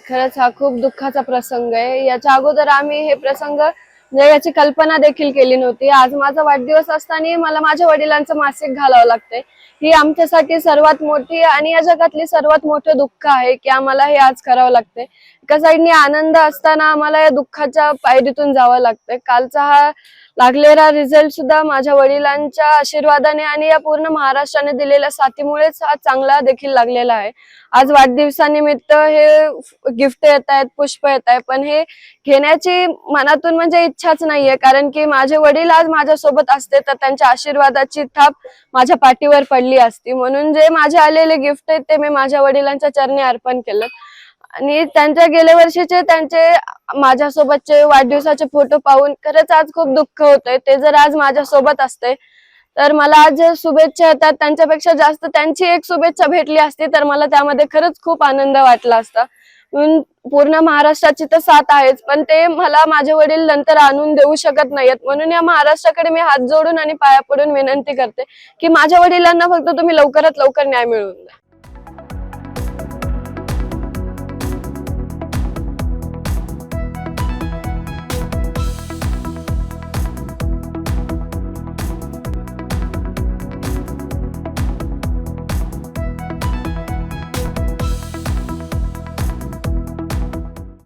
खरंच हा खूप दुःखाचा प्रसंग आहे। याच्या अगोदर आम्ही हे प्रसंग म्हणजे याची कल्पना देखील केली नव्हती। आज माझा वाढदिवस असताना मला माझ्या वडिलांचं मासिक घालावं लागतंय। ही आमच्यासाठी सर्वात मोठी आणि या जगातली सर्वात मोठं दुःख आहे की आम्हाला हे आज करावं लागतंय। एका साईडने आनंद असताना आम्हाला या दुःखाच्या पायरीतून जावं लागतंय। कालचा हा लागलेला रिझल्ट सुद्धा माझ्या वडिलांच्या आशीर्वादाने आणि या पूर्ण महाराष्ट्राने दिलेल्या साथीमुळेच हा चांगला देखील लागलेला आहे। आज वाढदिवसानिमित्त हे गिफ्ट येत आहेत, पुष्प येत आहे, पण हे घेण्याची मनातून म्हणजे इच्छाच नाहीये। कारण की माझे वडील आज माझ्यासोबत असते तर त्यांच्या आशीर्वादाची थाप माझ्या पाठीवर पडली असती। म्हणून जे माझे आलेले गिफ्ट आहेत ते मी माझ्या वडिलांच्या चरणी अर्पण केलं। आणि त्यांच्या गेल्या वर्षीचे त्यांचे माझ्यासोबतचे वाढदिवसाचे फोटो पाहून खरंच आज खूप दुःख होतंय। ते जर आज माझ्यासोबत असते तर मला आज शुभेच्छा येतात त्यांच्यापेक्षा जास्त त्यांची एक शुभेच्छा भेटली असती तर मला त्यामध्ये खरंच खूप आनंद वाटला असता। पूर्ण महाराष्ट्राची तर साथ आहेच, पण ते मला माझे वडील नंतर आणून देऊ शकत नाहीत। म्हणून या महाराष्ट्राकडे मी हात जोडून आणि पाया पडून विनंती करते की माझ्या वडिलांना फक्त तुम्ही लवकरात लवकर न्याय मिळवून द्या।